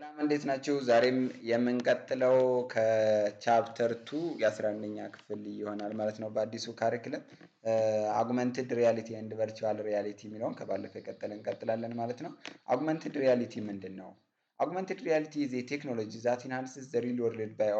ሰላም እንዴት ናችሁ? ዛሬም የምንቀጥለው ከቻፕተር 2 የ11ኛ ክፍል ይሆናል ማለት ነው። በአዲሱ ካሪክለም አጉመንትድ ሪያሊቲ ኤንድ ቨርቹዋል ሪያሊቲ የሚለውን ከባለፈው የቀጠለ እንቀጥላለን ማለት ነው። አጉመንትድ ሪያሊቲ ምንድን ነው? አጉመንትድ ሪያሊቲ ኢዝ ኤ ቴክኖሎጂ ዛት ኢንሃንስስ ዘ ሪል ወርልድ ባይ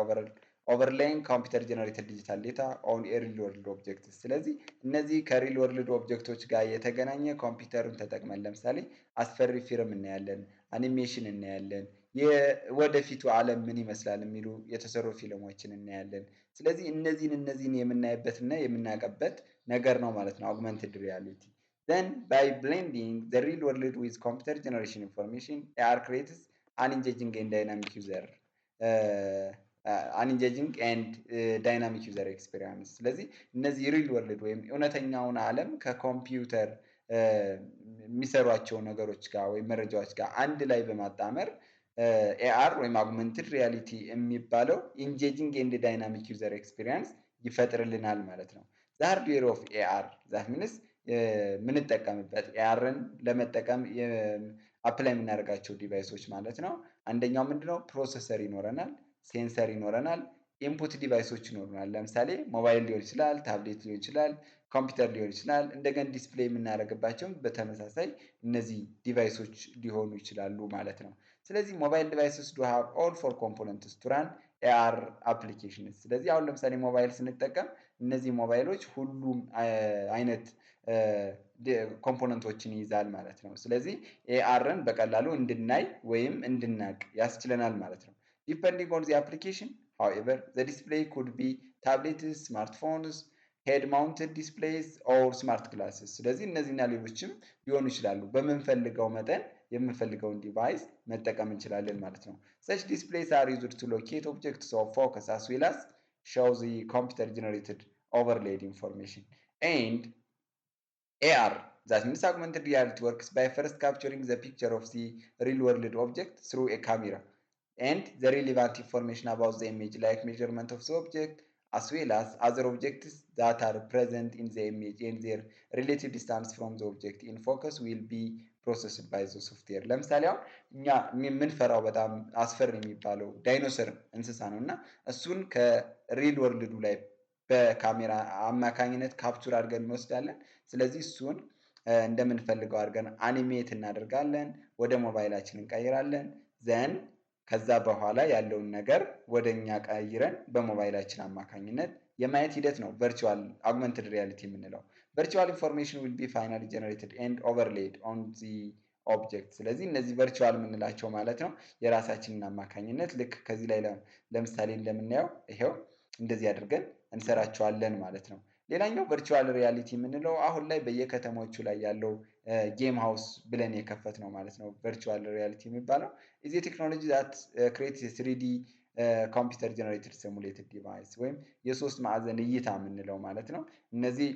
ኦቨርላይንግ ኮምፒውተር ጀነሬትድ ዲጂታል ዴታ ኦን ኤ ሪል ወርልድ ኦብጀክትስ። ስለዚህ እነዚህ ከሪል ወርልድ ኦብጀክቶች ጋር የተገናኘ ኮምፒውተርን ተጠቅመን ለምሳሌ አስፈሪ ፊልም እናያለን፣ አኒሜሽን እናያለን፣ የወደፊቱ ዓለም ምን ይመስላል የሚሉ የተሰሩ ፊልሞችን እናያለን። ስለዚህ እነዚህን የምናይበትና የምናውቅበት ነገር ነው ማለት ነው አጉመንትድ ሪያሊቲ። then by blending the real world with computer generation information AR creates an engaging and dynamic user ዳይናሚክ ዩዘር ኤክስፔሪንስ። ስለዚህ እነዚህ ሪል ወርልድ ወይም እውነተኛውን ዓለም ከኮምፒውተር የሚሰሯቸው ነገሮች ጋር ወይም መረጃዎች ጋር አንድ ላይ በማጣመር ኤአር ወይም አጉመንትድ ሪያሊቲ የሚባለው ኢንጌጂንግ ኤንድ ዳይናሚክ ዩዘር ኤክስፔሪንስ ይፈጥርልናል ማለት ነው። ዘ ሃርድዌር ኦፍ ኤአር ዛት ሚንስ የምንጠቀምበት ኤአርን ለመጠቀም አፕላይ የምናደርጋቸው ዲቫይሶች ማለት ነው። አንደኛው ምንድነው? ፕሮሰሰር ይኖረናል፣ ሴንሰር ይኖረናል፣ ኢንፑት ዲቫይሶች ይኖሩናል። ለምሳሌ ሞባይል ሊሆን ይችላል፣ ታብሌት ሊሆን ይችላል፣ ኮምፒውተር ሊሆን ይችላል። እንደገና ዲስፕሌይ የምናደርግባቸውም በተመሳሳይ እነዚህ ዲቫይሶች ሊሆኑ ይችላሉ ማለት ነው። ስለዚህ ሞባይል ዲቫይስስ ዱ ሃቭ ኦል ፎር ኮምፖነንትስ ቱ ራን ኤአር አፕሊኬሽንስ። ስለዚህ አሁን ለምሳሌ ሞባይል ስንጠቀም እነዚህ ሞባይሎች ሁሉም አይነት ኮምፖነንቶችን ይይዛል ማለት ነው። ስለዚህ ኤአርን በቀላሉ እንድናይ ወይም እንድናቅ ያስችለናል ማለት ነው። ዲፐንዲንግ ኦን ዚ አፕሊኬሽን however the display could be tablets, smartphones, head mounted displays or smart glasses። ስለዚህ እነዚህና ሌሎችም ሊሆኑ ይችላሉ። በምንፈልገው መጠን የምንፈልገውን ዲቫይስ መጠቀም እንችላለን ማለት ነው። such displays are used to locate objects of focus as well as show the computer generated overlaid information. And AR, that means augmented reality, works by first capturing the picture of the real world object through a camera and the relevant information about the image like measurement of the object as well as other objects that are present in the image and their relative distance from the object in focus will be processed by the software። ለምሳሌ አሁን እኛ የምንፈራው በጣም አስፈሪ የሚባለው ዳይኖሰር እንስሳ ነው እና እሱን ከሪል ወርልዱ ላይ በካሜራ አማካኝነት ካፕቹር አድርገን እንወስዳለን። ስለዚህ እሱን እንደምንፈልገው አድርገን አኒሜት እናደርጋለን፣ ወደ ሞባይላችን እንቀይራለን። ዘን ከዛ በኋላ ያለውን ነገር ወደኛ ቀይረን በሞባይላችን አማካኝነት የማየት ሂደት ነው ቨርቹዋል አጉመንትድ ሪያሊቲ የምንለው። ቨርቹዋል ኢንፎርሜሽን ዊል ቢ ፋይናሊ ጀነሬትድ ኤንድ ኦቨርሌድ ኦን ዚ ኦብጀክት። ስለዚህ እነዚህ ቨርቹዋል የምንላቸው ማለት ነው የራሳችንን አማካኝነት ልክ ከዚህ ላይ ለምሳሌ እንደምናየው ይሄው እንደዚህ አድርገን እንሰራቸዋለን ማለት ነው። ሌላኛው ቨርቹዋል ሪያሊቲ የምንለው አሁን ላይ በየከተሞቹ ላይ ያለው ጌም ሃውስ ብለን የከፈት ነው ማለት ነው። ቨርቹዋል ሪያሊቲ የሚባለው ኢዝ ቴክኖሎጂ ዛት ክሬትስ 3D ኮምፒውተር ጀነሬትድ ሲሙሌትድ ዲቫይስ ወይም የሶስት ማዕዘን እይታ የምንለው ማለት ነው። እነዚህ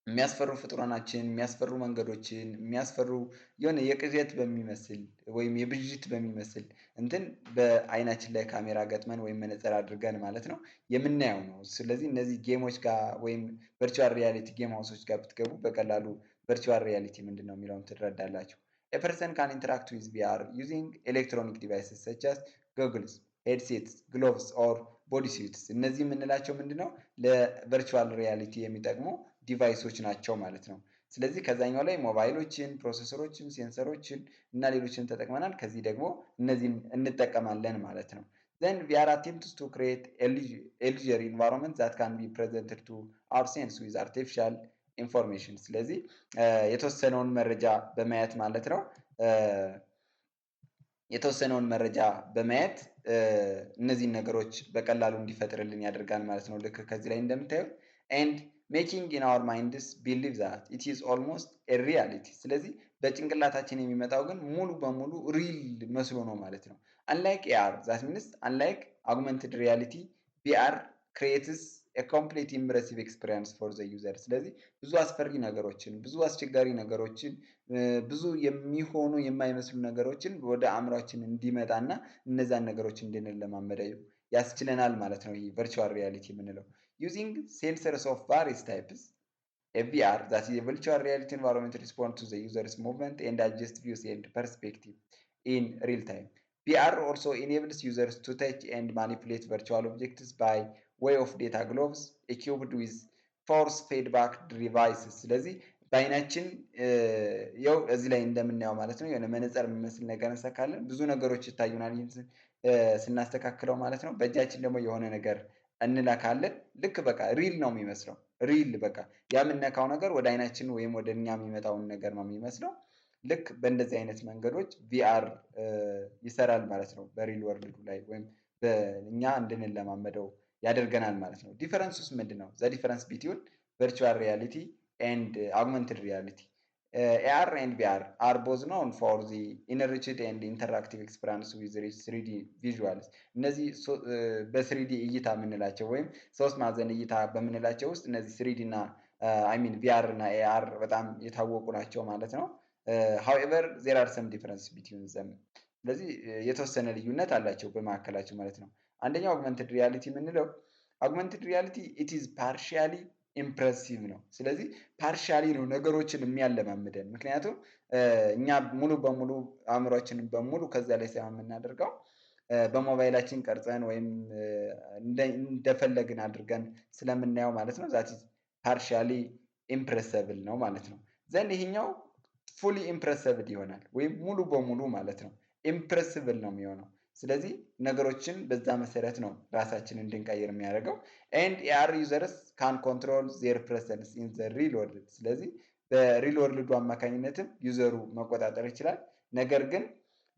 የሚያስፈሩ ፍጡራናችን፣ የሚያስፈሩ መንገዶችን፣ የሚያስፈሩ የሆነ የቅዠት በሚመስል ወይም የብዥት በሚመስል እንትን በአይናችን ላይ ካሜራ ገጥመን ወይም መነጽር አድርገን ማለት ነው የምናየው ነው። ስለዚህ እነዚህ ጌሞች ጋር ወይም ቨርቹዋል ሪያሊቲ ጌም ሃውሶች ጋር ብትገቡ በቀላሉ ቨርቹዋል ሪያሊቲ ምንድን ነው የሚለውን ትረዳላችሁ። A person can interact with VR using electronic devices such as goggles, headsets, gloves or body suits። እነዚህ የምንላቸው ምንድነው ለቨርቹዋል ሪያሊቲ የሚጠቅሙ ዲቫይሶች ናቸው ማለት ነው። ስለዚህ ከዛኛው ላይ ሞባይሎችን፣ ፕሮሰሰሮችን፣ ሴንሰሮችን እና ሌሎችን ተጠቅመናል። ከዚህ ደግሞ እነዚህን እንጠቀማለን ማለት ነው። then VR attempts to create a leisure environment that can be presented to our sense with artificial ኢንፎርሜሽን። ስለዚህ የተወሰነውን መረጃ በማየት ማለት ነው የተወሰነውን መረጃ በማየት እነዚህን ነገሮች በቀላሉ እንዲፈጥርልን ያደርጋል ማለት ነው። ልክ ከዚህ ላይ እንደምታዩት and making in our minds believe that it is almost a reality። ስለዚህ በጭንቅላታችን የሚመጣው ግን ሙሉ በሙሉ ሪል መስሎ ነው ማለት ነው። unlike AR that means unlike augmented reality VR creates a complete immersive experience for the user። ስለዚህ ብዙ አስፈሪ ነገሮችን፣ ብዙ አስቸጋሪ ነገሮችን፣ ብዙ የሚሆኑ የማይመስሉ ነገሮችን ወደ አእምሯችን እንዲመጣና እነዛን ነገሮች እንድንለማመደው ያስችለናል ማለት ነው። ይሄ ቨርቹዋል ሪያሊቲ የምንለው using sensors of various types a VR that is a virtual reality environment responds to the user's movement and adjust views and perspective in real time VR also enables users to touch and manipulate virtual objects by way of data gloves equipped with force feedback devices። ስለዚህ በአይናችን ያው እዚህ ላይ እንደምናየው ማለት ነው የሆነ መነጽር የሚመስል ነገር እንሰካለን። ብዙ ነገሮች ይታዩናል ስናስተካክለው ማለት ነው። በእጃችን ደግሞ የሆነ ነገር እንለካለን። ልክ በቃ ሪል ነው የሚመስለው። ሪል በቃ የምነካው ነገር ወደ አይናችን ወይም ወደ እኛ የሚመጣውን ነገር ነው የሚመስለው። ልክ በእንደዚህ አይነት መንገዶች ቪአር ይሰራል ማለት ነው። በሪል ወርልዱ ላይ ወይም በእኛ እንድንለማመደው ያደርገናል ማለት ነው። ዲፈረንሱስ ምንድን ነው? ዘ ዲፈረንስ ቢትዊን ቨርቹዋል ሪያሊቲ ኤንድ አግመንትድ ሪያሊቲ AR and VR are both known for the enriched and interactive experience with ስሪዲ ቪዥዋልስ። እነዚህ በስሪዲ እይታ የምንላቸው ወይም ሶስት ማዕዘን እይታ በምንላቸው ውስጥ እነዚህ ስሪዲ እና ቪአር እና ኤአር በጣም የታወቁ ናቸው ማለት ነው። however there are some difference between them። ስለዚህ የተወሰነ ልዩነት አላቸው በመካከላቸው ማለት ነው። አንደኛው አግመንትድ ሪያሊቲ የምንለው አግመንትድ ሪያሊቲ it is partially ኢምፕሬሲቭ ነው። ስለዚህ ፓርሻሊ ነው ነገሮችን የሚያለማምደን። ምክንያቱም እኛ ሙሉ በሙሉ አእምሯችንን በሙሉ ከዛ ላይ ሳይሆን የምናደርገው በሞባይላችን ቀርጸን ወይም እንደፈለግን አድርገን ስለምናየው ማለት ነው። ዛት ፓርሻሊ ኢምፕሬሰብል ነው ማለት ነው። ዘንድ ይሄኛው ፉሊ ኢምፕሬሰብል ይሆናል ወይም ሙሉ በሙሉ ማለት ነው ኢምፕሬሲብል ነው የሚሆነው። ስለዚህ ነገሮችን በዛ መሰረት ነው ራሳችንን እንድንቀይር የሚያደርገው። ኤንድ ኤአር ዩዘርስ ካን ኮንትሮል ዜር ፕሬዘንስ ኢን ዘ ሪል ወርልድ። ስለዚህ በሪል ወርልዱ አማካኝነትም ዩዘሩ መቆጣጠር ይችላል። ነገር ግን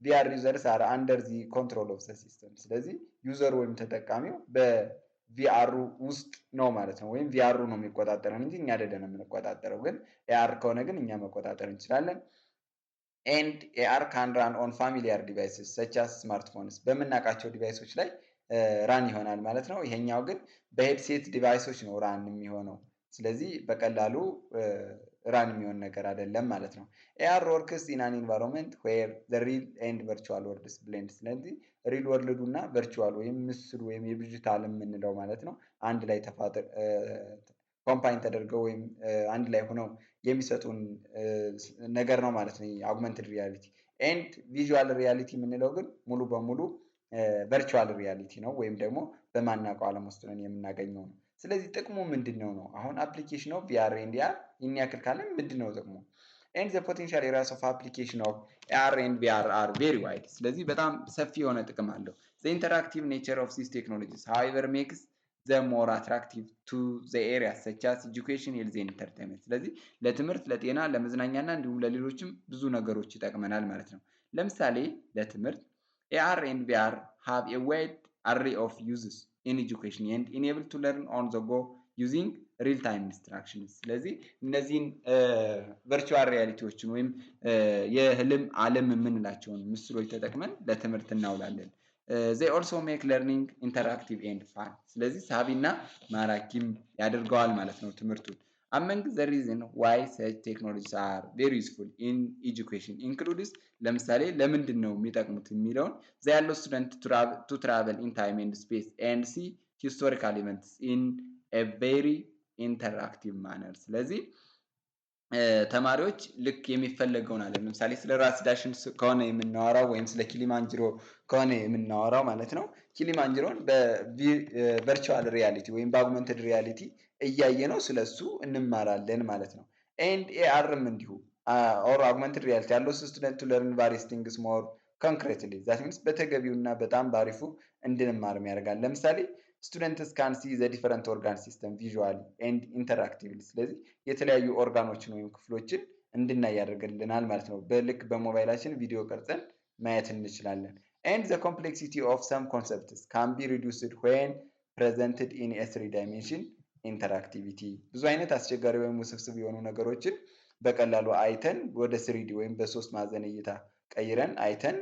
ቪአር ዩዘርስ አር አንደር ዚ ኮንትሮል ኦፍ ዘ ሲስተም። ስለዚህ ዩዘሩ ወይም ተጠቃሚው በቪአሩ ውስጥ ነው ማለት ነው። ወይም ቪአሩ ነው የሚቆጣጠረን እንጂ እኛ አይደለንም የምንቆጣጠረው። ግን ኤአር ከሆነ ግን እኛ መቆጣጠር እንችላለን። ኤንድ ኤአር ካን ራን ኦን ፋሚሊያር ዲቫይስስ ሰች አስ ስማርትፎንስ። በምናውቃቸው ዲቫይሶች ላይ ራን ይሆናል ማለት ነው። ይሄኛው ግን በሄድሴት ዲቫይሶች ነው ራን የሚሆነው። ስለዚህ በቀላሉ ራን የሚሆን ነገር አይደለም ማለት ነው። ኤአር ወርክስ ኢን አን ኢንቫይሮንመንት ዌር ዘ ሪል ኤንድ ቨርቹዋል ወርልድስ ብሌንድ። ስለዚህ ሪል ወርልዱ እና ቨርቹዋል ወይም ምስሉ ወይም የብዥታ ዓለም የምንለው ማለት ነው አንድ ላይ ኮምባይን ተደርገው ወይም አንድ ላይ ሆነው የሚሰጡን ነገር ነው ማለት ነው አግመንትድ ሪያሊቲ። ኤንድ ቪዥዋል ሪያሊቲ የምንለው ግን ሙሉ በሙሉ ቨርቹዋል ሪያሊቲ ነው ወይም ደግሞ በማናውቀው ዓለም ውስጥ ነን የምናገኘው ነው። ስለዚህ ጥቅሙ ምንድን ነው? አሁን አፕሊኬሽን ኦፍ ቪአር ኤንድ ኤአር ይህን ያክል ካለን ምንድን ነው ጥቅሙ? ኤንድ ዘ ፖቴንሻል ኤሪያስ ኦፍ አፕሊኬሽን ኦፍ ኤአር ኤንድ ቪአር አር ቬሪ ዋይድ። ስለዚህ በጣም ሰፊ የሆነ ጥቅም አለው። ዘ ኢንተራክቲቭ ኔቸር ኦፍ ዚስ ቴክኖሎጂስ ሃዌቨር ሜክስ ዘ ሞር አትራክቲቭ ቱ ዘ ኤሪያስ ሰች አስ ኤጁኬሽን ሄልዝ ኤንድ ኢንተርቴንመንት። ስለዚህ ለትምህርት፣ ለጤና፣ ለመዝናኛና እንዲሁም ለሌሎችም ብዙ ነገሮች ይጠቅመናል ማለት ነው። ለምሳሌ ለትምህርት ኤአር ኤንድ ቪአር ሃቭ ኤ ዋይድ አሬ ኦፍ ዩዝስ ኢን ኤጁኬሽን ኤንድ ኢኔብል ቱ ለርን ኦን ዘ ጎ ዩዚንግ ሪል ታይም ኢንስትራክሽንስ። ስለዚህ እነዚህን ቨርቹዋል ሪያሊቲዎችን ወይም የህልም ዓለም የምንላቸውን ምስሎች ተጠቅመን ለትምህርት እናውላለን። they also make learning interactive and fun። ስለዚህ ሳቢና ማራኪም ያደርገዋል ማለት ነው ትምህርቱን። among the reason why such technologies are very useful in education includes ለምሳሌ ለምንድን ነው የሚጠቅሙት የሚለውን they allow students to travel in time and space and see historical events in a very interactive manner። ስለዚህ ተማሪዎች ልክ የሚፈለገውን አለ ለምሳሌ ስለ ራስ ዳሽን ከሆነ የምናወራው ወይም ስለ ኪሊማንጅሮ ከሆነ የምናወራው ማለት ነው ኪሊማንጅሮን በቨርቹዋል ሪያሊቲ ወይም በአግመንትድ ሪያሊቲ እያየ ነው ስለሱ እንማራለን ማለት ነው። ኤንድ ኤአርም እንዲሁ ኦር አግመንትድ ሪያሊቲ አሎስ ስቱደንት ቱ ለርን ቫሪየስ ቲንግስ ሞር ኮንክሬትሊ። ዛት ሚንስ በተገቢውና በጣም ባሪፉ እንድንማር ያደርጋል። ለምሳሌ students can see the different organ system visually and interactively። ስለዚህ የተለያዩ ኦርጋኖችን ወይም ክፍሎችን እንድናይ ያደርግልናል ማለት ነው። በልክ በሞባይላችን ቪዲዮ ቀርጸን ማየት እንችላለን። and the complexity of some concepts can be reduced when presented in a three dimension interactivity። ብዙ አይነት አስቸጋሪ ወይም ውስብስብ የሆኑ ነገሮችን በቀላሉ አይተን ወደ ስሪዲ ወይም በሶስት ማዕዘን እይታ ቀይረን አይተን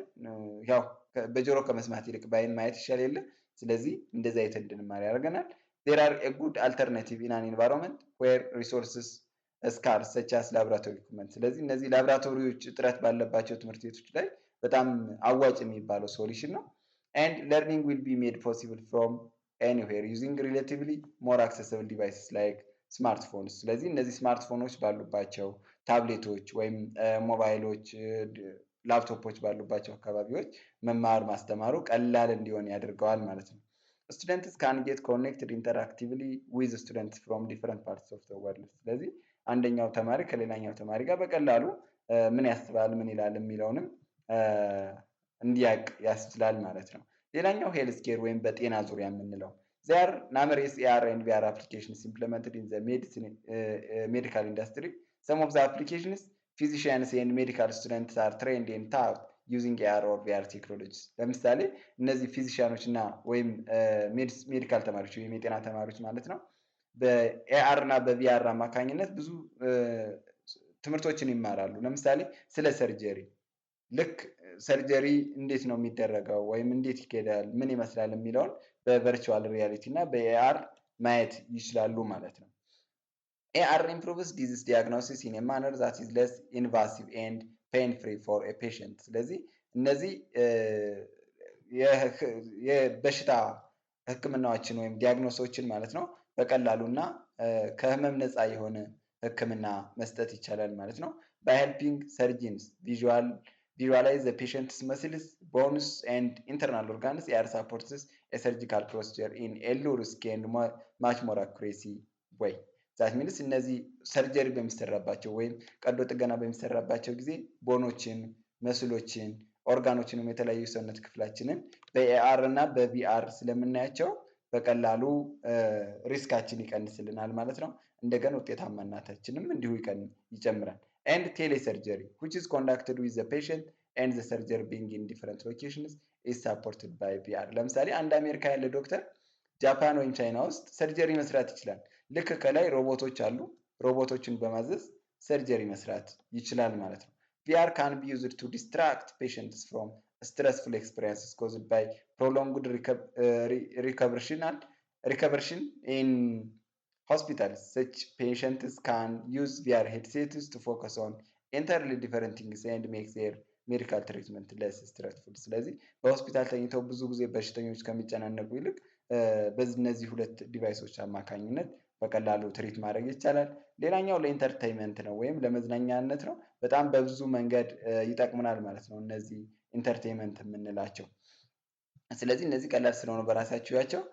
ያው በጆሮ ከመስማት ይልቅ በአይን ማየት ይሻል የለ። ስለዚህ እንደዛ አይተን እንድንማር ያደርገናል። there are a good alternative in an environment where resources scarce such as laboratory equipment። ስለዚህ እነዚህ ላብራቶሪዎች እጥረት ባለባቸው ትምህርት ቤቶች ላይ በጣም አዋጭ የሚባለው ሶሉሽን ነው። and learning will be made possible from anywhere using relatively more accessible devices like smartphones። ስለዚህ እነዚህ ስማርትፎኖች ባሉባቸው ታብሌቶች ወይም ሞባይሎች ላፕቶፖች ባሉባቸው አካባቢዎች መማር ማስተማሩ ቀላል እንዲሆን ያደርገዋል ማለት ነው። Students can get connected interactively with students from different parts of the world። ስለዚህ አንደኛው ተማሪ ከሌላኛው ተማሪ ጋር በቀላሉ ምን ያስባል ምን ይላል የሚለውንም እንዲያውቅ ያስችላል ማለት ነው። ሌላኛው ሄልዝ ኬር ወይም በጤና ዙሪያ የምንለው there are numerous AR and VR applications implemented in the medical industry. Some of the applications physicians and medical students are trained and taught using AR or VR technologies። ለምሳሌ እነዚህ ፊዚሽያኖች እና ወይም ሜዲካል ተማሪዎች ወይም የጤና ተማሪዎች ማለት ነው በኤአር እና በቪአር አማካኝነት ብዙ ትምህርቶችን ይማራሉ። ለምሳሌ ስለ ሰርጀሪ ልክ ሰርጀሪ እንዴት ነው የሚደረገው ወይም እንዴት ይካሄዳል ምን ይመስላል የሚለውን በቨርቹዋል ሪያሊቲ እና በኤአር ማየት ይችላሉ ማለት ነው። AR improves disease diagnosis in a manner that is less invasive and pain-free for a patient። ስለዚህ እነዚህ የበሽታ ህክምናዎችን ወይም ዲያግኖሶችን ማለት ነው በቀላሉና ከህመም ነፃ የሆነ ህክምና መስጠት ይቻላል ማለት ነው። by helping surgeons visualize the patient's muscles, bones and internal organs, AR supports a surgical procedure in a low risk and much more accuracy way። ዛት ሚንስ እነዚህ ሰርጀሪ በሚሰራባቸው ወይም ቀዶ ጥገና በሚሰራባቸው ጊዜ ቦኖችን፣ መስሎችን፣ ኦርጋኖችንም የተለያዩ ሰውነት ክፍላችንን በኤአር እና በቪአር ስለምናያቸው በቀላሉ ሪስካችን ይቀንስልናል ማለት ነው። እንደገና ውጤታማነታችንም እንዲሁ ይጨምራል። and telesurgery which is conducted with the patient and the surgery being in different locations is supported by VR። ለምሳሌ አንድ አሜሪካ ያለ ዶክተር ጃፓን ወይም ቻይና ውስጥ ሰርጀሪ መስራት ይችላል። ልክ ከላይ ሮቦቶች አሉ፣ ሮቦቶችን በማዘዝ ሰርጀሪ መስራት ይችላል ማለት ነው። VR can be used to distract patients from stressful experiences caused by prolonged recovery in hospitals. Such patients can use VR headsets to focus on entirely different things and make their ሜዲካል ትሪትመንት ለስ ስትረስፉል። ስለዚህ በሆስፒታል ተኝተው ብዙ ጊዜ በሽተኞች ከሚጨናነቁ ይልቅ በእነዚህ ሁለት ዲቫይሶች አማካኝነት በቀላሉ ትሪት ማድረግ ይቻላል። ሌላኛው ለኢንተርቴይንመንት ነው ወይም ለመዝናኛነት ነው። በጣም በብዙ መንገድ ይጠቅሙናል ማለት ነው እነዚህ ኢንተርቴይንመንት የምንላቸው። ስለዚህ እነዚህ ቀላል ስለሆኑ በራሳቸው ያቸው።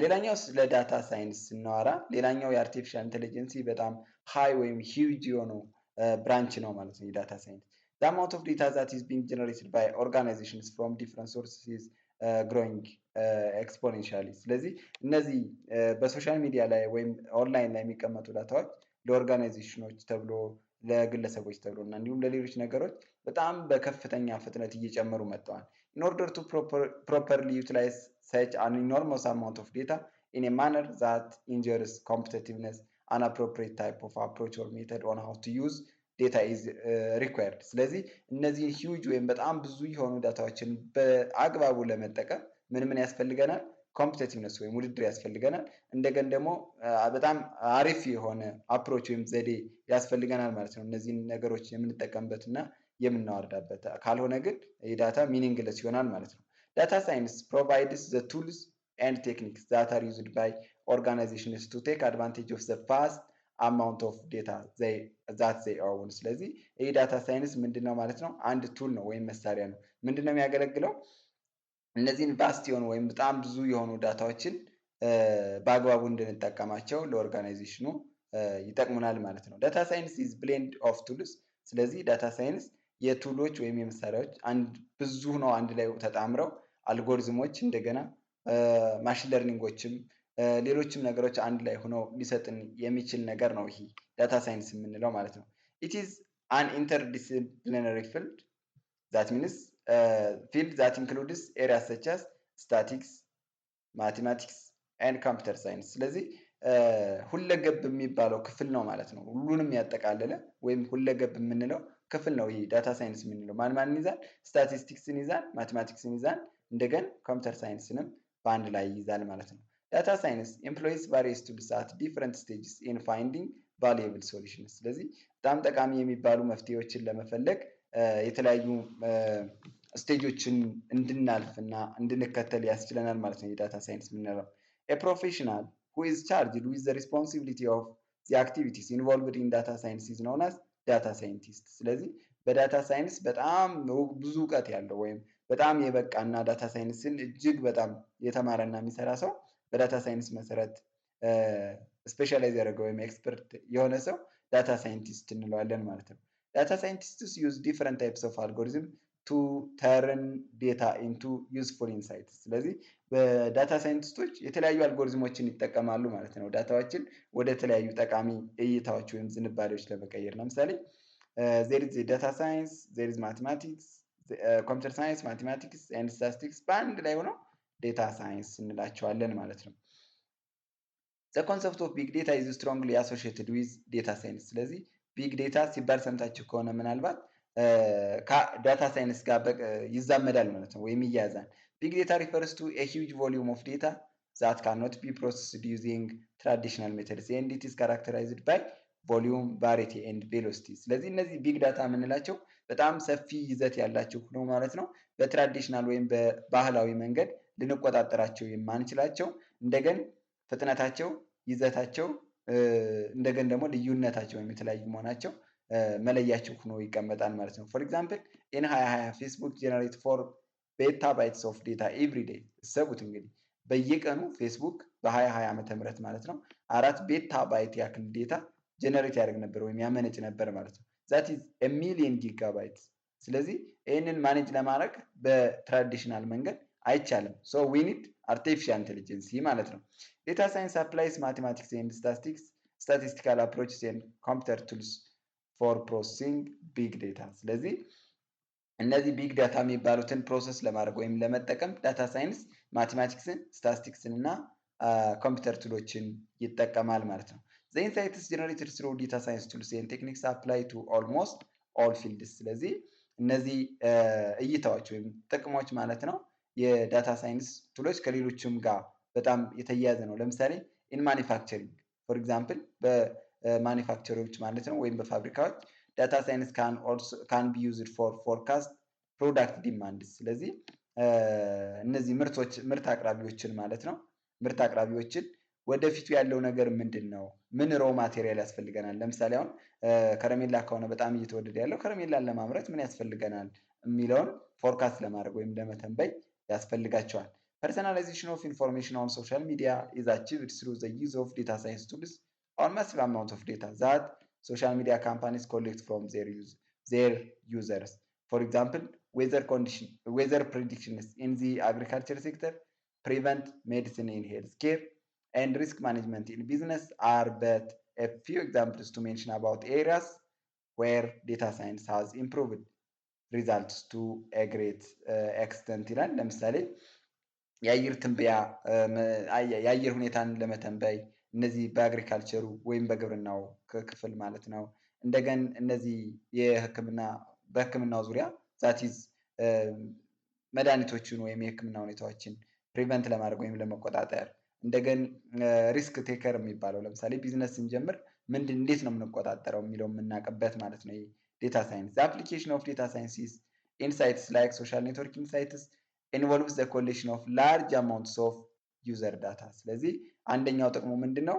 ሌላኛው ስለ ዳታ ሳይንስ ስናወራ ሌላኛው የአርቲፊሻል ኢንቴሊጀንስ በጣም ሃይ ወይም ሂውጅ የሆነው ብራንች ነው ማለት ነው የዳታ ሳይንስ። The amount of data that is being generated by organizations from different sources is growing exponentially። ስለዚህ እነዚህ በሶሻል ሚዲያ ላይ ወይም ኦንላይን ላይ የሚቀመጡ ዳታዎች ለኦርጋናይዜሽኖች ተብሎ ለግለሰቦች ተብሎ እና እንዲሁም ለሌሎች ነገሮች በጣም በከፍተኛ ፍጥነት እየጨመሩ መጥተዋል። In order to properly utilize such an enormous amount of data in a manner that ensures competitiveness, an appropriate type of approach or method on how to use data is required። ስለዚህ እነዚህ ሂውጅ ወይም በጣም ብዙ የሆኑ ዳታዎችን በአግባቡ ለመጠቀም ምን ያስፈልገናል? ኮምፒቲቲቭነስ ወይም ውድድር ያስፈልገናል። እንደገና ደግሞ በጣም አሪፍ የሆነ አፕሮች ወይም ዘዴ ያስፈልገናል ማለት ነው እነዚህን ነገሮች የምንጠቀምበት እና የምናወርዳበት። ካልሆነ ግን የዳታ ሚኒንግለስ ይሆናል ማለት ነው። ዳታ ሳይንስ provides the tools and techniques that are used by organizations to take advantage of the vast amount of data that they own። ስለዚህ ይህ ዳታ ሳይንስ ምንድነው ማለት ነው? አንድ ቱል ነው ወይም መሳሪያ ነው። ምንድነው የሚያገለግለው? እነዚህን ቫስት የሆኑ ወይም በጣም ብዙ የሆኑ ዳታዎችን በአግባቡ እንድንጠቀማቸው ለኦርጋናይዜሽኑ ይጠቅሙናል ማለት ነው። ዳታ ሳይንስ ኢዝ ብሌንድ ኦፍ ቱልስ። ስለዚህ ዳታ ሳይንስ የቱሎች ወይም የመሳሪያዎች ብዙ ነው አንድ ላይ ተጣምረው አልጎሪዝሞች እንደገና ማሽን ለርኒንጎችም ሌሎችም ነገሮች አንድ ላይ ሆነው ሊሰጥን የሚችል ነገር ነው ይሄ ዳታ ሳይንስ የምንለው ማለት ነው። it is an interdisciplinary field that means field that includes areas such as statistics, mathematics and computer science። ስለዚህ ሁለገብ የሚባለው ክፍል ነው ማለት ነው። ሁሉንም ያጠቃለለ ወይም ሁለገብ የምንለው ክፍል ነው ይሄ ዳታ ሳይንስ የምንለው። ማን ይዛል? ስታቲስቲክስን ይዛል፣ ማቴማቲክስን ይዛል፣ እንደገና ኮምፒውተር ሳይንስንም በአንድ ላይ ይዛል ማለት ነው። ዳታ ሳይንስ employs various tools at different stages in finding valuable solutions። ስለዚህ በጣም ጠቃሚ የሚባሉ መፍትሄዎችን ለመፈለግ የተለያዩ ስቴጆችን እንድናልፍና እንድንከተል ያስችለናል ማለት ነው የዳታ ሳይንስ የምንለው። a professional who is charged with the responsibility of the activities involved in data science is known as data scientist። ስለዚህ በዳታ ሳይንስ በጣም ብዙ እውቀት ያለው ወይም በጣም የበቃና ዳታ ሳይንስን እጅግ በጣም የተማረና የሚሰራ ሰው በዳታ ሳይንስ መሰረት ስፔሻላይዝ ያደረገ ወይም ኤክስፐርት የሆነ ሰው ዳታ ሳይንቲስት እንለዋለን ማለት ነው። ዳታ ሳይንቲስትስ ዩዝ ዲፍረንት ታይፕስ ኦፍ አልጎሪዝም ቱ ተርን ዴታ ኢንቱ ዩዝፉል ኢንሳይትስ። ስለዚህ በዳታ ሳይንቲስቶች የተለያዩ አልጎሪዝሞችን ይጠቀማሉ ማለት ነው። ዳታዎችን ወደ ተለያዩ ጠቃሚ እይታዎች ወይም ዝንባሌዎች ለመቀየር ለምሳሌ ዜር ኢዝ ዳታ ሳይንስ፣ ዜር ኢዝ ማቴማቲክስ፣ ኮምፒውተር ሳይንስ፣ ማቴማቲክስ ኤንድ ስታቲስቲክስ በአንድ ላይ ሆነው ዴታ ሳይንስ እንላቸዋለን ማለት ነው። ዘ ኮንሰፕት ኦፍ ቢግ ዴታ ኢዝ ስትሮንግሊ አሶሺየትድ ዊዝ ዴታ ሳይንስ። ስለዚህ ቢግ ዴታ ሲባል ሰምታችሁ ከሆነ ምናልባት ከዳታ ሳይንስ ጋር ይዛመዳል ማለት ነው ወይም ይያያዛል። ቢግ ዴታ ሪፈርስ ቱ ኤ ሂውጅ ቮሊዩም ኦፍ ዴታ ዛት ካንኖት ቢ ፕሮሰስድ ዩዚንግ ትራዲሽናል ሜተድስ ኤንድ ኢት ኢዝ ካራክተራይዝድ ባይ ቮሊዩም ቫሪቲ ኤንድ ቬሎሲቲ። ስለዚህ እነዚህ ቢግ ዳታ የምንላቸው በጣም ሰፊ ይዘት ያላቸው ነው ማለት ነው። በትራዲሽናል ወይም በባህላዊ መንገድ ልንቆጣጠራቸው የማንችላቸው እንደገን ፍጥነታቸው፣ ይዘታቸው እንደገን ደግሞ ልዩነታቸው ወይም የተለያዩ መሆናቸው መለያቸው ሆኖ ይቀመጣል ማለት ነው። ፎር ኤግዛምፕል ኢን 2020 ፌስቡክ ጀነሬት 4 ቤታ ባይትስ ኦፍ ዴታ ኤቭሪ ዴይ። እሰቡት እንግዲህ በየቀኑ ፌስቡክ በ2020 ዓመተ ምህረት ማለት ነው 4 ቤታ ባይት ያክል ዴታ ጀነሬት ያደርግ ነበር ወይም ያመነጭ ነበር ማለት ነው። ዛት ኢዝ ኤ ሚሊየን ጊጋባይት። ስለዚህ ይህንን ማኔጅ ለማድረግ በትራዲሽናል መንገድ አይቻልም። ሶ ዊ ኒድ አርቲፊሻል ኢንቴሊጀንስ ማለት ነው። ዴታ ሳይንስ አፕላይስ ማቴማቲክስ ኤንድ ስታቲስቲካል አፕሮችስ ኤንድ ኮምፒውተር ቱልስ ፎር ፕሮሰሲንግ ቢግ ዴታ። ስለዚህ እነዚህ ቢግ ዳታ የሚባሉትን ፕሮሰስ ለማድረግ ወይም ለመጠቀም ዳታ ሳይንስ ማቴማቲክስን፣ ስታቲስቲክስን እና ኮምፒውተር ቱሎችን ይጠቀማል ማለት ነው። ዘ ኢንሳይትስ ጀነሬትድ ስሩ ዴታ ሳይንስ ቱልስ ኤንድ ቴክኒክስ አፕላይ ቱ ኦልሞስት ኦል ፊልድስ። ስለዚህ እነዚህ እይታዎች ወይም ጥቅሞች ማለት ነው የዳታ ሳይንስ ቱሎች ከሌሎችም ጋር በጣም የተያያዘ ነው። ለምሳሌ ኢን ማኒፋክቸሪንግ ፎር ኤግዛምፕል በማኒፋክቸሮች ማለት ነው ወይም በፋብሪካዎች ዳታ ሳይንስ ካን ቢ ዩዝድ ፎር ፎርካስት ፕሮዳክት ዲማንድስ። ስለዚህ እነዚህ ምርት አቅራቢዎችን ማለት ነው ምርት አቅራቢዎችን ወደፊቱ ያለው ነገር ምንድን ነው? ምን ሮ ማቴሪያል ያስፈልገናል? ለምሳሌ አሁን ከረሜላ ከሆነ በጣም እየተወደደ ያለው ከረሜላን ለማምረት ምን ያስፈልገናል የሚለውን ፎርካስት ለማድረግ ወይም ለመተንበይ ያስፈልጋቸዋል። ፐርሰናላይዜሽን ኦፍ ኢንፎርሜሽን ኦን ሶሻል ሚዲያ ኢዝ አቺቭድ ስሩ ዘ ዩዝ ኦፍ ዴታ ሳይንስ ቱልስ ኦን ማሲቭ አማውንት ኦፍ ዴታ ዛት social media companies collect from their users. For example, weather predictions in the agriculture sector, prevent medicine in healthcare, and risk management in business are but a few examples to mention about areas where data science has improved results to a great extent ይላል። ለምሳሌ የአየር ትንበያ የአየር ሁኔታን ለመተንበይ እነዚህ በአግሪካልቸሩ ወይም በግብርናው ክፍል ማለት ነው። እንደገን እነዚህ በህክምናው ዙሪያ ዛቲዝ መድኃኒቶችን ወይም የህክምና ሁኔታዎችን ፕሪቨንት ለማድረግ ወይም ለመቆጣጠር እንደገን ሪስክ ቴከር የሚባለው ለምሳሌ ቢዝነስ ስንጀምር እንዴት ነው የምንቆጣጠረው የሚለው የምናውቅበት ማለት ነው ዴታ ሳይንስ። አፕሊኬሽን ኦፍ ዴታ ሳይንስ ኢንሳይትስ ላይክ ሶሻል ኔትወርክ ኢንሳይትስ ኢንቮልቭስ ዘ ኮሌክሽን ኦፍ ላርጅ አማውንትስ ኦፍ ዩዘር ዳታ። ስለዚህ አንደኛው ጥቅሙ ምንድን ነው?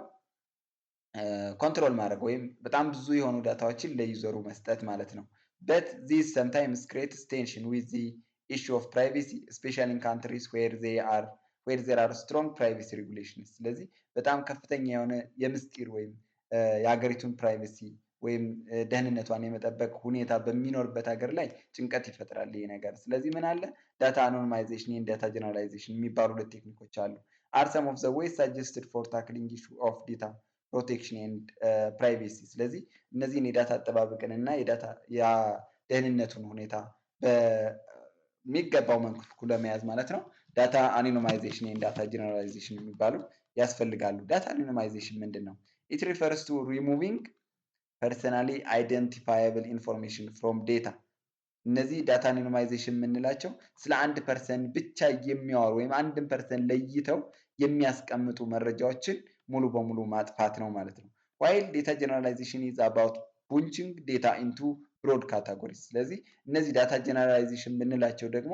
ኮንትሮል ማድረግ ወይም በጣም ብዙ የሆኑ ዳታዎችን ለዩዘሩ መስጠት ማለት ነው። በት ዚስ ሰምታይምስ ክሬትስ ቴንሽን ዊዝ ዚ ኢሹ ኦፍ ፕራይቬሲ ስፔሻሊ ኢን ካንትሪስ ዌር ዜር አር ስትሮንግ ፕራይቬሲ ሬጉሌሽንስ። ስለዚህ በጣም ከፍተኛ የሆነ የምስጢር ወይም የሀገሪቱን ፕራይቬሲ ወይም ደህንነቷን የመጠበቅ ሁኔታ በሚኖርበት ሀገር ላይ ጭንቀት ይፈጥራል ይሄ ነገር። ስለዚህ ምን አለ ዳታ አኖኒማይዜሽን፣ ዳታ ጀነራላይዜሽን የሚባሉ ሁለት ቴክኒኮች አሉ። አር ሰም ኦፍ ዘ ዌይስ ሰጀስትድ ፎር ታክሊንግ ኢሹ ኦፍ ዴታ ፕሮቴክሽን ኤንድ ፕራይቬሲ። ስለዚህ እነዚህን የዳታ አጠባበቅን እና የደህንነቱን ሁኔታ በሚገባው መልኩ ለመያዝ ማለት ነው ዳታ አኖኒማይዜሽን ኤንድ ዳታ ጀነራላይዜሽን የሚባሉ ያስፈልጋሉ። ዳታ አኖኒማይዜሽን ምንድን ነው? ኢት ሪፈርስ ቱ ሪሙቪንግ ፐርሰናሊ አይደንቲፋያብል ኢንፎርሜሽን ፍሮም ዴታ። እነዚህ ዳታ አኖኒማይዜሽን የምንላቸው ስለ አንድ ፐርሰን ብቻ የሚያወሩ ወይም አንድን ፐርሰን ለይተው የሚያስቀምጡ መረጃዎችን ሙሉ በሙሉ ማጥፋት ነው ማለት ነው። ዋይል ዴታ ጀነራላይዜሽን ኢዝ አባውት ቡንቺንግ ዴታ ኢንቱ ብሮድ ካታጎሪስ። ስለዚህ እነዚህ ዳታ ጀነራላይዜሽን የምንላቸው ደግሞ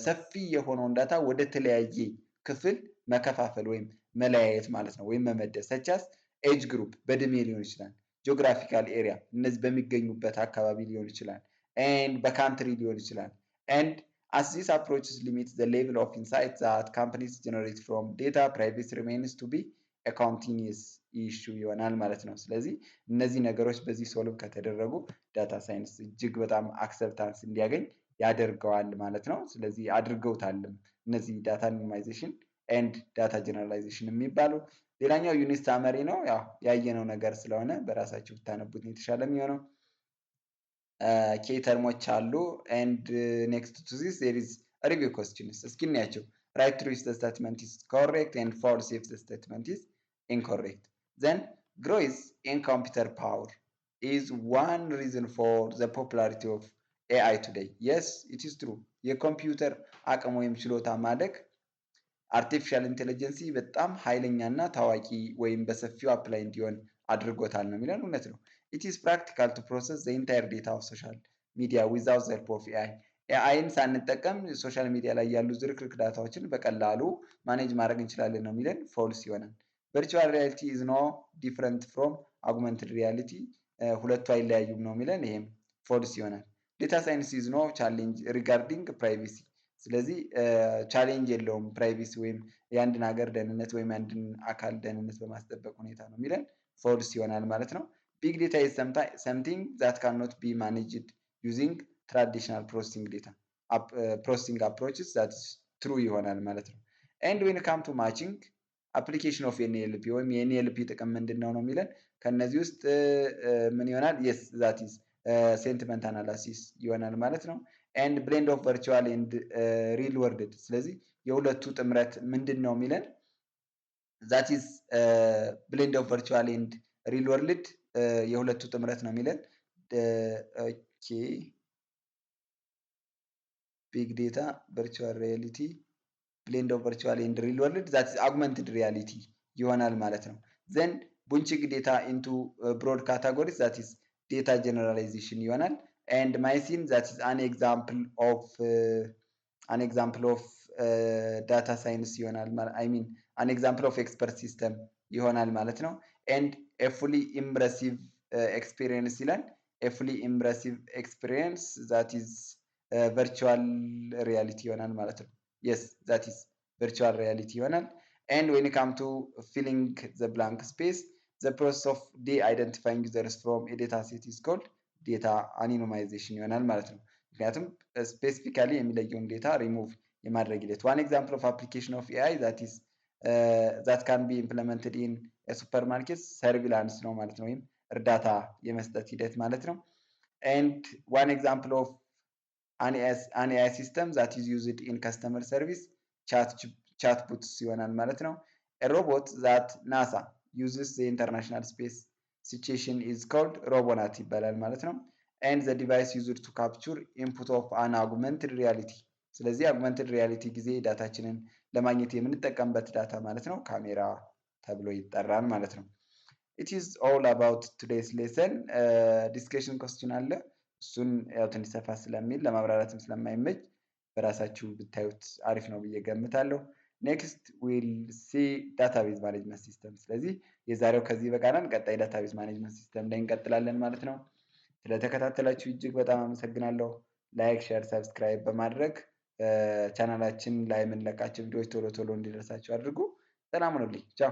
ሰፊ የሆነውን ዳታ ወደ ተለያየ ክፍል መከፋፈል ወይም መለያየት ማለት ነው ወይም መመደብ። ሰቻስ ኤጅ ግሩፕ በእድሜ ሊሆን ይችላል፣ ጂኦግራፊካል ኤሪያ እነዚህ በሚገኙበት አካባቢ ሊሆን ይችላል፣ and በካንትሪ ሊሆን ይችላል and as these approaches limit the level of insight that companies generate from data, privacy remains to be a continuous issue ይሆናል ማለት ነው። ስለዚህ እነዚህ ነገሮች በዚህ ሶልቭ ከተደረጉ ዳታ ሳይንስ እጅግ በጣም አክሰፕታንስ እንዲያገኝ ያደርገዋል ማለት ነው። ስለዚህ አድርገውታልም እነዚህ ዳታ ሚኒማይዜሽን ኤንድ ዳታ ጀነራላይዜሽን የሚባሉ። ሌላኛው ዩኒት ሳመሪ ነው። ያው ያየነው ነገር ስለሆነ በራሳችሁ ብታነቡት የተሻለ የሚሆነው። ኬ ተርሞች አሉ and next to this there is review questions እስኪ እናያቸው። right true if the statement is correct and false if the statement is incorrect. Then growth in computer power is one reason for the popularity of AI today. Yes, it is true. የኮምፒውተር አቅም ወይም ችሎታ ማደግ አርቲፊሻል ኢንቴሊጀንሲ በጣም ኃይለኛና ታዋቂ ወይም በሰፊው አፕላይ እንዲሆን አድርጎታል ነው የሚለን። እውነት ነው። it is practical to process the entire data of social media without the help of AI. ኤአይን ሳንጠቀም ሶሻል ሚዲያ ላይ ያሉ ዝርክርክ ዳታዎችን በቀላሉ ማኔጅ ማድረግ እንችላለን ነው የሚለን። ፎልስ ይሆናል። ቨርቹዋል ሪያሊቲ is no different from augmented reality ሁለቱ አይለያዩም ነው የሚለን። ይሄም ፎልስ ይሆናል። ዴታ ሳይንስ is no challenge regarding privacy ስለዚህ ቻሌንጅ የለውም ፕራይቬሲ ወይም የአንድን ሀገር ደህንነት ወይም የአንድን አካል ደህንነት በማስጠበቅ ሁኔታ ነው የሚለን። ፎልስ ይሆናል ማለት ነው። ቢግ ዴታ is something that cannot be managed using traditional processing approaches that is true ይሆናል ማለት ነው። and when come to matching application of NLP ወይም የNLP ጥቅም ምንድን ነው የሚለን። ከነዚህ ውስጥ ምን ይሆናል? yes that is ሴንቲመንት አናላሲስ ይሆናል ማለት ነው። and blend of virtual and real world ስለዚህ የሁለቱ ጥምረት ምንድን ነው የሚለን። that is blend of virtual and real world የሁለቱ ጥምረት ነው የሚለን። ኦኬ ቢግ ዴታ ቨርቹዋል ሪያሊቲ blend of virtual and real world that is augmented reality ይሆናል ማለት ነው። then bunching data into broad categories that is data generalization ይሆናል። and mycin that is an example of data science ይሆናል I mean an example of expert system ይሆናል ማለት ነው። and a fully immersive experience ይላል። a fully immersive experience that is virtual reality ይሆናል ማለት ነው። yes that is virtual reality ይሆናል። and when it come to filling the blank space the process of de-identifying users from a data set is called data anonymization ይሆናል ማለት ነው። ምክንያቱም ስፔሲፊካሊ የሚለየውን ዴታ ሪሙቭ የማድረግ ሂደት። one example of application of AI that can be implemented in a supermarket surveillance ነው ማለት ነው፣ ወይም እርዳታ የመስጠት ሂደት ማለት ነው። and one example of an AI system that is used in customer service chatbots ይሆናል ማለት ነው። a robot that NASA uses the international space situation is called robonaut ይባላል ማለት ነው። and the device used to capture input of an augmented reality ስለዚህ augmented reality ጊዜ ዳታችንን ለማግኘት የምንጠቀምበት ዳታ ማለት ነው ካሜራ ተብሎ ይጠራል ማለት ነው። it is all about today's lesson discussion question አለ። እሱን ያው ትንሽ ሰፋ ስለሚል ለማብራራትም ስለማይመች በራሳችሁ ብታዩት አሪፍ ነው ብዬ ገምታለሁ። ኔክስት ዊል ሲ ዳታቤዝ ማኔጅመንት ሲስተም። ስለዚህ የዛሬው ከዚህ በቃናል። ቀጣይ ዳታቤዝ ማኔጅመንት ሲስተም ላይ እንቀጥላለን ማለት ነው። ስለተከታተላችሁ እጅግ በጣም አመሰግናለሁ። ላይክ፣ ሼር፣ ሰብስክራይብ በማድረግ ቻናላችን ላይ የምንለቃቸው ቪዲዮዎች ቶሎ ቶሎ እንዲደርሳችሁ አድርጉ። ሰላም ሁኑልኝ። ቻው